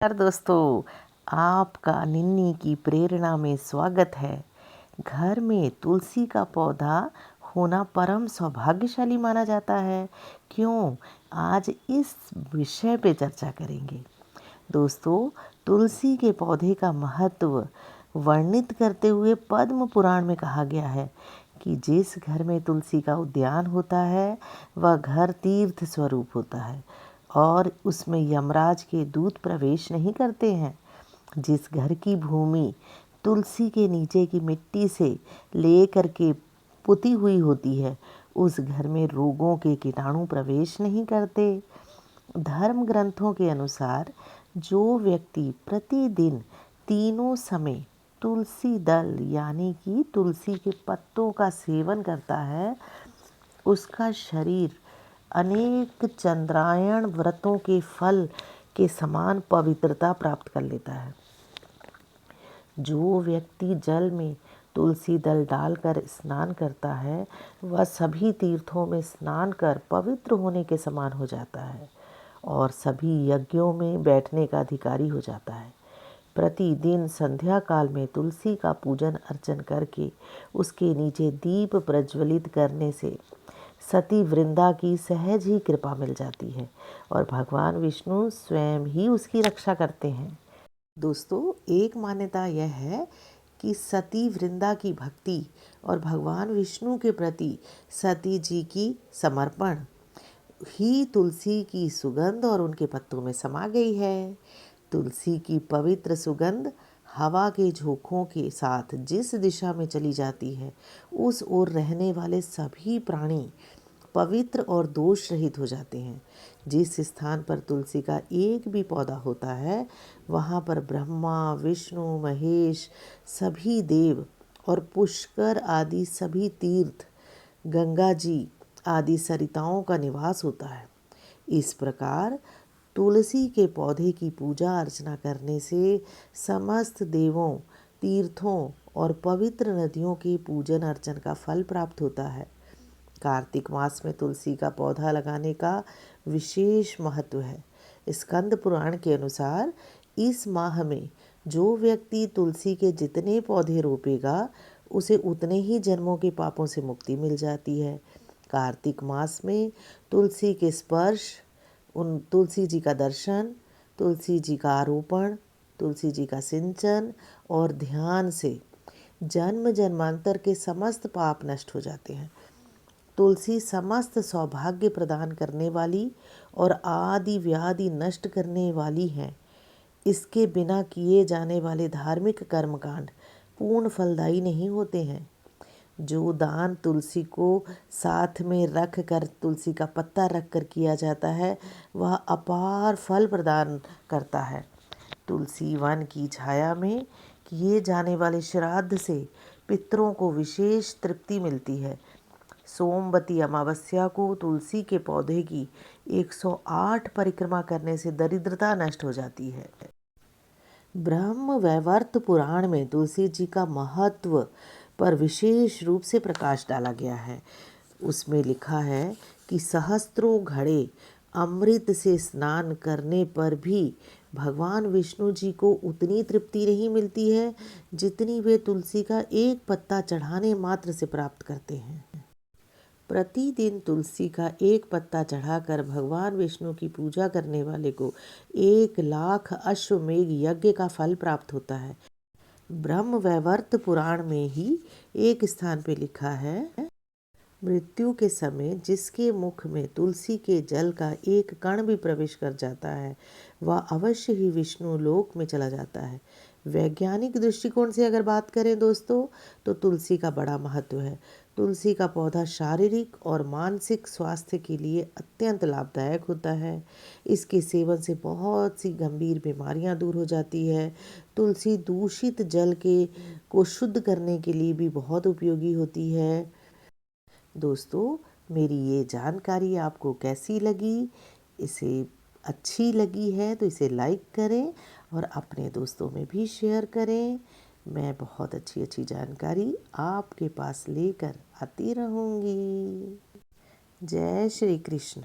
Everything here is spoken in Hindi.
नमस्कार दोस्तों, आपका निन्नी की प्रेरणा में स्वागत है। घर में तुलसी का पौधा होना परम सौभाग्यशाली माना जाता है। क्यों? आज इस विषय पे चर्चा करेंगे। दोस्तों, तुलसी के पौधे का महत्व वर्णित करते हुए पद्म पुराण में कहा गया है कि जिस घर में तुलसी का उद्यान होता है वह घर तीर्थ स्वरूप होता है और उसमें यमराज के दूत प्रवेश नहीं करते हैं। जिस घर की भूमि तुलसी के नीचे की मिट्टी से लेकर के पुती हुई होती है, उस घर में रोगों के कीटाणु प्रवेश नहीं करते। धर्म ग्रंथों के अनुसार जो व्यक्ति प्रतिदिन तीनों समय तुलसी दल यानी कि तुलसी के पत्तों का सेवन करता है, उसका शरीर अनेक चंद्रायण व्रतों के फल के समान पवित्रता प्राप्त कर लेता है। जो व्यक्ति जल में तुलसी दल डालकर स्नान करता है वह सभी तीर्थों में स्नान कर पवित्र होने के समान हो जाता है और सभी यज्ञों में बैठने का अधिकारी हो जाता है। प्रतिदिन संध्या काल में तुलसी का पूजन अर्चन करके उसके नीचे दीप प्रज्वलित करने से सती वृंदा की सहज ही कृपा मिल जाती है और भगवान विष्णु स्वयं ही उसकी रक्षा करते हैं। दोस्तों, एक मान्यता यह है कि सती वृंदा की भक्ति और भगवान विष्णु के प्रति सती जी की समर्पण ही तुलसी की सुगंध और उनके पत्तों में समा गई है। तुलसी की पवित्र सुगंध हवा के झोंकों के साथ जिस दिशा में चली जाती है, उस ओर रहने वाले सभी प्राणी पवित्र और दोष रहित हो जाते हैं। जिस स्थान पर तुलसी का एक भी पौधा होता है, वहाँ पर ब्रह्मा, विष्णु, महेश, सभी देव और पुष्कर आदि सभी तीर्थ, गंगा जी आदि सरिताओं का निवास होता है। इस प्रकार तुलसी के पौधे की पूजा अर्चना करने से समस्त देवों, तीर्थों और पवित्र नदियों के पूजन अर्चन का फल प्राप्त होता है। कार्तिक मास में तुलसी का पौधा लगाने का विशेष महत्व है। स्कंद पुराण के अनुसार इस माह में जो व्यक्ति तुलसी के जितने पौधे रोपेगा, उसे उतने ही जन्मों के पापों से मुक्ति मिल जाती है। कार्तिक मास में तुलसी के स्पर्श, उन तुलसी जी का दर्शन, तुलसी जी का आरोपण, तुलसी जी का सिंचन और ध्यान से जन्म जन्मांतर के समस्त पाप नष्ट हो जाते हैं। तुलसी समस्त सौभाग्य प्रदान करने वाली और आदि व्याधि नष्ट करने वाली है। इसके बिना किए जाने वाले धार्मिक कर्मकांड पूर्ण फलदायी नहीं होते हैं। जो दान तुलसी को साथ में रख कर तुलसी का पत्ता रख कर किया जाता है, वह अपार फल प्रदान करता है। तुलसी वन की छाया में किए जाने वाले श्राद्ध से पितरों को विशेष तृप्ति मिलती है। सोमवती अमावस्या को तुलसी के पौधे की 108 परिक्रमा करने से दरिद्रता नष्ट हो जाती है। ब्रह्म वैवर्त पुराण में तुलसी जी का महत्व पर विशेष रूप से प्रकाश डाला गया है। उसमें लिखा है कि सहस्त्रों घड़े अमृत से स्नान करने पर भी भगवान विष्णु जी को उतनी तृप्ति नहीं मिलती है जितनी वे तुलसी का एक पत्ता चढ़ाने मात्र से प्राप्त करते हैं। प्रतिदिन तुलसी का एक पत्ता चढ़ाकर भगवान विष्णु की पूजा करने वाले को 1,00,000 अश्वमेघ यज्ञ का फल प्राप्त होता है। ब्रह्म वैवर्त पुराण में ही एक स्थान पे लिखा है, मृत्यु के समय जिसके मुख में तुलसी के जल का एक कण भी प्रवेश कर जाता है, वह अवश्य ही विष्णु लोक में चला जाता है। वैज्ञानिक दृष्टिकोण से अगर बात करें दोस्तों, तो तुलसी का बड़ा महत्व है। तुलसी का पौधा शारीरिक और मानसिक स्वास्थ्य के लिए अत्यंत लाभदायक होता है। इसके सेवन से बहुत सी गंभीर बीमारियां दूर हो जाती है। तुलसी दूषित जल को शुद्ध करने के लिए भी बहुत उपयोगी होती है। दोस्तों, मेरी ये जानकारी आपको कैसी लगी? इसे अच्छी लगी है तो इसे लाइक करें और अपने दोस्तों में भी शेयर करें। मैं बहुत अच्छी अच्छी जानकारी आपके पास लेकर आती रहूँगी। जय श्री कृष्ण।